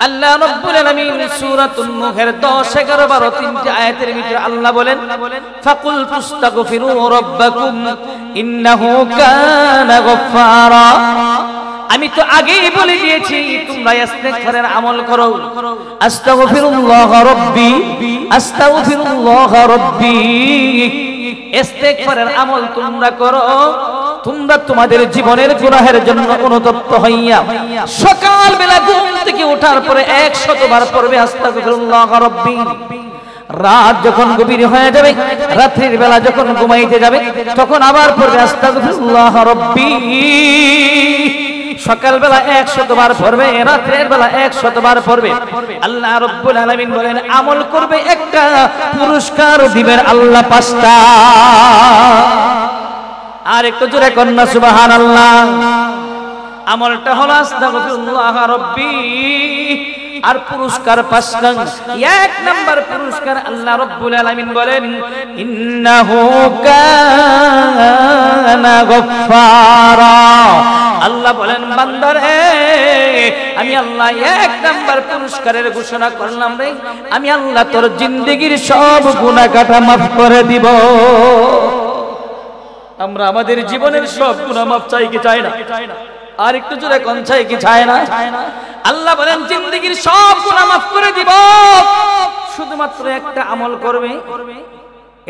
আল্লাহ রাব্বুল আলামিন সূরাতুন নূহের 10 11 12 তিনটি আয়াতের ভিতরে আল্লাহ বলেন ফাকুল তুস্তাগফিরু রাব্বাকুম ইন্নাহু কানা গফফারা। আমি তো আগেই বলে দিয়েছি তোমরা ইস্তেগফারের আমল করো। আস্তাগফিরুল্লাহ রাব্বি আস্তাগফিরুল্লাহ রাব্বি, ইস্তেগফারের আমল তোমরা করো। তোমরা তোমাদের জীবনের গুনাহের জন্য অনুতপ্ত হইয়া সকাল বেলা ঘুম থেকে ওঠার পরে 100 বার পড়বে আস্তাগফিরুল্লাহ রাব্বি। রাত যখন গভীর হয়ে যাবে, রাত্রির বেলা যখন ঘুমাইতে যাবে, তখন আবার পড়বে আস্তাগফিরুল্লাহ রাব্বি। সকাল বেলা 100 বার পড়বে, রাত্রের বেলা 100 বার পড়বে। আল্লাহ রাব্বুল আলামিন বলেন আমল করবে একটা, পুরস্কার দিবেন আল্লাহ 5টা। আর একটু জোরে কন্যা সুবহানাল্লাহ। আমলটা হলো আস্তাগফিরুল্লাহ রাব্বি, আর পুরস্কার 5টা। 1 নাম্বার পুরস্কার আল্লাহ রাব্বুল আলামিন বলেন ইন্নাহু কানা গফফারা। আল্লাহ বলেন বান্দারে আমি আল্লাহ 1 নাম্বার পুরস্কারের ঘোষণা করলাম রে, আমি আল্লাহ তোর জিন্দেগীর সব গুনাহ কাটা মাফ করে দিব। আমরা আমাদের জীবনের সব গুনাহ মাফ চাই কি চাই না? আর একটু জোরে কোন চাই কি চাই না? আল্লাহ বলেন জিন্দেগীর সব গুনাহ মাফ করে দিব, শুধুমাত্র একটা আমল করবে।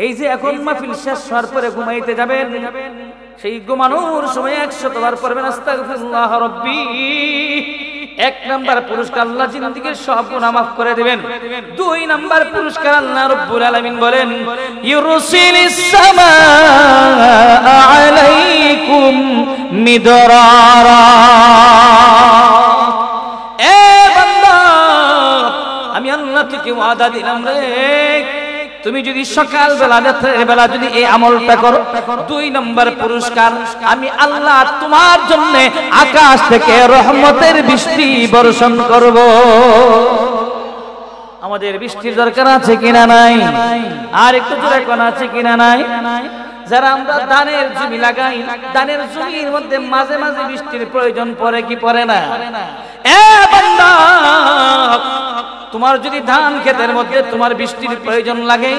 এই যে এখন মাহফিল শেষ হওয়ার পরে ঘুমাইতে যাবেন, সেই ঘুমানোর সময় 100 বার পড়বেন আস্তাগফিরুল্লাহ রাব্বি। 1 নাম্বার পুরস্কার আল্লাহ জিন্দেগীর সব গুনাহ মাফ করে দিবেন। 2 নাম্বার পুরস্কার আল্লাহ রাব্বুল আলামিন বলেন ইউরসিলিস সামাআ আলাইকুম মিদরারা। এ বান্দা আমি আল্লাহ থেকে ওয়াদা দিলাম রে, তুমি যদি সকাল বেলা রাতের বেলা যদি এই আমলটা করো, 2 নম্বর পুরস্কার আমি আল্লাহ তোমার জন্য আকাশ থেকে রহমতের বৃষ্টি বর্ষণ করব। আমাদের বৃষ্টির দরকার আছে কিনা নাই? আর একটু জোরে কোন আছে কিনা নাই? যারা আমরা ধানের জমি লাগাই, ধানের জমির মধ্যে মাঝে মাঝে বৃষ্টির প্রয়োজন পড়ে কি পড়ে না? এ বান্দা তোমার যদি ধান ক্ষেতের মধ্যে তোমার বৃষ্টির প্রয়োজন লাগে,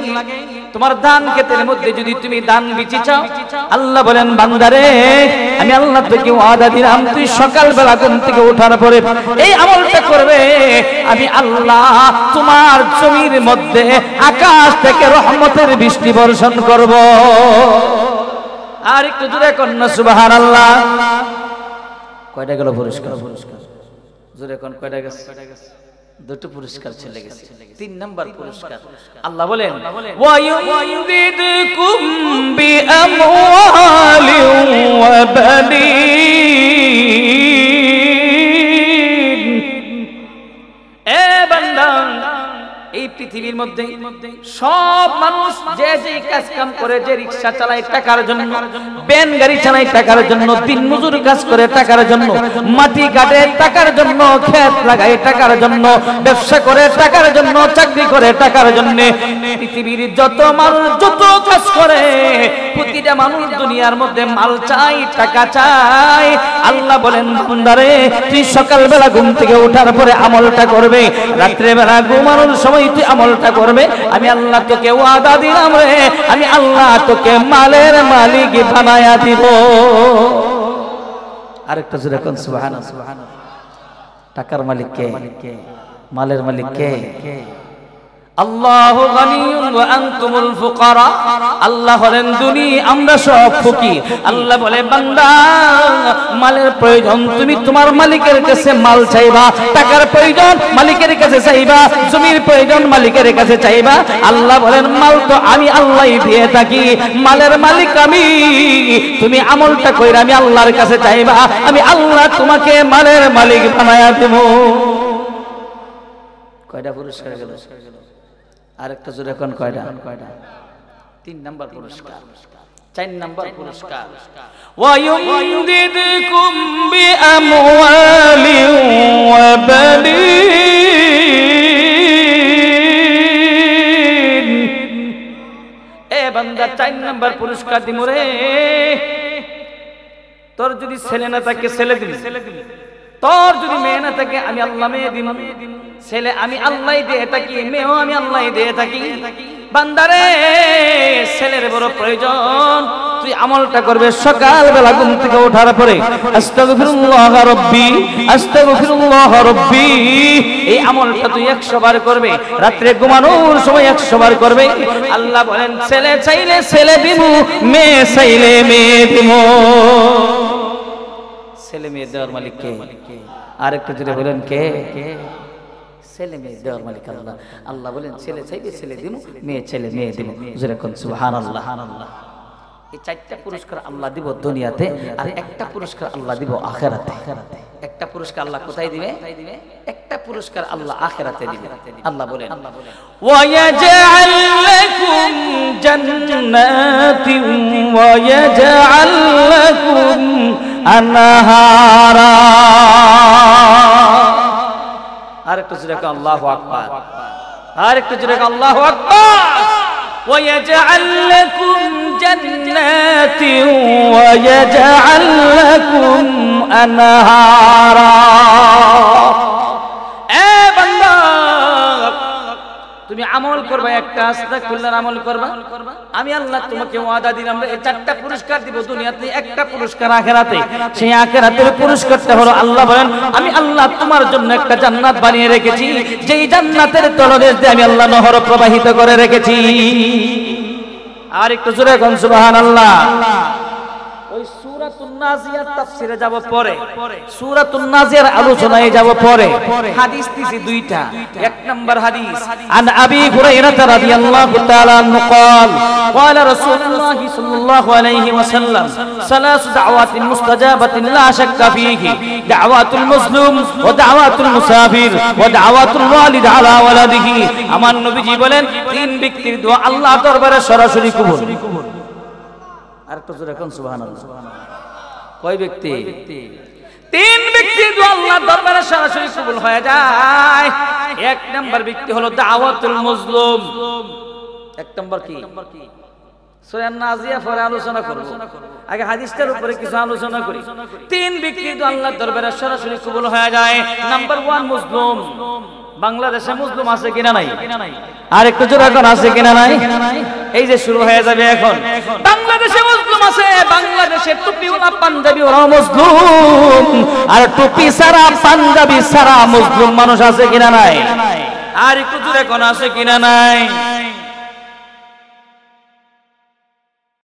তোমার ধান ক্ষেতের মধ্যে যদি তুমি ধান বিচি চাও, আল্লাহ বলেন বান্দারে আমি আল্লাহ তোকে ওয়াদা দিলাম তুই সকাল বেলা ঘুম থেকে ওঠার পরে এই আমলটা করবে, আমি আল্লাহ তোমার জমির মধ্যে আকাশ থেকে রহমতের বৃষ্টি বর্ষণ করব। আর একটু জোরে কন্যা সুবহানাল্লাহ। কয়টা গেল পুরস্কার? জোরে কোন কয়টা গেছে? 2টো পুরস্কার চলে গেছে। 3 নাম্বার পুরস্কার আল্লাহ বলেন ওয়া ইউদিদকুম বিআমওয়ালিন ওয়া বানিন। এ বান্দা এই পৃথিবীর মধ্যে সব মানুষ যে যে কাজ কাম করে, যে রিকশা চালায় টাকার জন্য, ভ্যান গাড়ি চালায় টাকার জন্য, দিন মজুর কাজ করে টাকার জন্য, মাটি কাটে টাকার জন্য, ক্ষেত লাগায় টাকার জন্য, ব্যবসা করে টাকার জন্য, চাকরি করে টাকার জন্য, পৃথিবীর যত মানুষ যত কাজ করে, প্রতিটা মানুষ দুনিয়ার মধ্যে মাল চাই, টাকা চাই। আল্লাহ বলেন বান্দারে তুই সকাল বেলা ঘুম থেকে ওঠার পরে আমলটা করবে, রাত্রে বেলা ঘুমানোর সময় তুই আমলটা করবে, আমি আল্লাহ তোকে ওয়াদা দিলাম রে, আমি আল্লাহ তোকে মালের মালিক বানায়া দিব। আরেকটা জোরে কোন সুবহানাল্লাহ। টাকার মালিক কে? মালের মালিক কে? আল্লাহু গানিয়ুন ওয়া আনতুমুল ফুকারা। আল্লাহ হলেন ধনী, আমরা সব ফকির। আল্লাহ বলে বান্দা মালের প্রয়োজন তুমি তোমার মালিকের কাছে মাল চাইবা, টাকার প্রয়োজন মালিকের কাছে চাইবা, জমির প্রয়োজন মালিকের কাছে চাইবা। আল্লাহ বলেন মাল তো আমি আল্লাহই দিয়ে থাকি, মালের মালিক আমি। তুমি আমলটা কইরা আমি আল্লাহর কাছে চাইবা, আমি আল্লাহ তোমাকে মালের মালিক বানায়া দেব। কয়টা পুরস্কার গেল? আরেকটা জোরে কোন কয়টা? 3 নাম্বার পুরস্কার। 4 নাম্বার পুরস্কার ওয়া ইউমদিদকুম বিআমওয়ালিন ওয়া বানিন। এ বান্দা 4 নাম্বার পুরস্কার দিমু রে। তোর যদি ছেলে না থাকে ছেলে দিবি, তোর যদি মেয়ে না থাকে আমি আল্লাহ মেয়ে দিব, ছেলে আমি আল্লাহ দিয়ে থাকি, মেয়েও আমি আল্লাহ দিয়ে থাকি। বান্দারে ছেলের বড় প্রয়োজন, তুই আমলটা করবে সকালবেলা ঘুম থেকে ওঠার পরে আস্তাগফিরুল্লাহ রাব্বি আস্তাগফিরুল্লাহ রাব্বি, এই আমলটা তুই 100 বার করবে। রাতে ঘুমানোর সময় 100 বার করবে। আল্লাহ বলেন ছেলে চাইলে ছেলে দিব, মেয়ে চাইলে মেয়ে দিব। ছেলে মেয়ে দেওয়ার মালিক কে? আরেকটু জোরে বলেন কে? ছেলে মেয়ে দেওয়ার মালিক আল্লাহ। আল্লাহ বলেন ছেলে চাইবে ছেলে দিব, মেয়ে চাইলে মেয়ে দিব। জোরে কোন সুবহানাল্লাহ। এই 4টা পুরস্কার আল্লাহ দিব দুনিয়াতে, আর একটা পুরস্কার আল্লাহ দিব আখিরাতে। একটা পুরস্কার আল্লাহ কোথায় দিবে? একটা পুরস্কার আল্লাহ আখিরাতে দিবে। আল্লাহ বলেন ওয়া ইয়াজআল লাকুম জান্নাতিন ওয়া ইয়াজআল লাকুম আনহারা। আরেকটু জোরে কও আল্লাহু আকবার, আরেকটু জোরে কও আল্লাহু আকবার। ويجعل لكم جنات ويجعل لكم أنهارا। এ বান্দা তুমি আমল করবা, একটা আস্তাগফিরুল্লাহর আমল করবা, আমি আল্লাহ তোমাকে ওয়াদা দিলাম এই 4টা পুরস্কার দিব দুনিয়াতে, একটা পুরস্কার আখিরাতে। সেই আখিরাতের পুরস্কারটা হলো আল্লাহ বলেন আমি আল্লাহ তোমার জন্য একটা জান্নাত বানিয়ে রেখেছি, যেই জান্নাতের তলদেশ দিয়ে আমি আল্লাহ নহর প্রবাহিত করে রেখেছি। আর একটু জোরে কোন সুবহানাল্লাহ। ওই সূরাতুন নাজিয়াত তাফসিরে যাব পরে, সূরাতুন নাজিয়ার আলোচনায় যাব পরে। হাদিস দিছি 2টা। 1 নম্বর হাদিস আন আবি হুরায়রা রাদিয়াল্লাহু তাআলা আনহু قال قال رسول الله صلى الله عليه وسلم ثلاث دعوات مستجابة لا شك فيه دعوات المظلوم ودعوات المسافر ودعوات الوالد على ولده। আমার নবীজি বলেন 3 ব্যক্তির দোয়া আল্লাহ দরবারে সরাসরি কবুল। আর একটু জোরে কোন সুবহানাল্লাহ। কয় ব্যক্তি? 3 ব্যক্তির দোয়া আল্লাহর দরবারে সরাসরি কবুল হয়ে যায়। 1 নাম্বার ব্যক্তি হলো দাওয়াতুল মাজলুম। 1 নাম্বার কি? সূরা নাজিয়া পরে আলোচনা করব, আগে হাদিসটার উপরে কিছু আলোচনা করি। 3 ব্যক্তির দোয়া আল্লাহর দরবারে সরাসরি কবুল হয়ে যায়। নাম্বার 1 মুসলিম। বাংলাদেশে মুসলিম আছে কিনা নাই? আর একটু জোরে এখন আছে কিনা নাই? এই যে শুরু হয়ে যাবে এখন। বাংলাদেশে মুসলিম আছে, বাংলাদেশে টুপিওয়ালা পাঞ্জাবি ওরা মুসলিম, আর টুপি ছাড়া পাঞ্জাবি ছাড়া মুসলিম মানুষ আছে কিনা নাই? আর একটু জোরে এখন আছে কিনা নাই?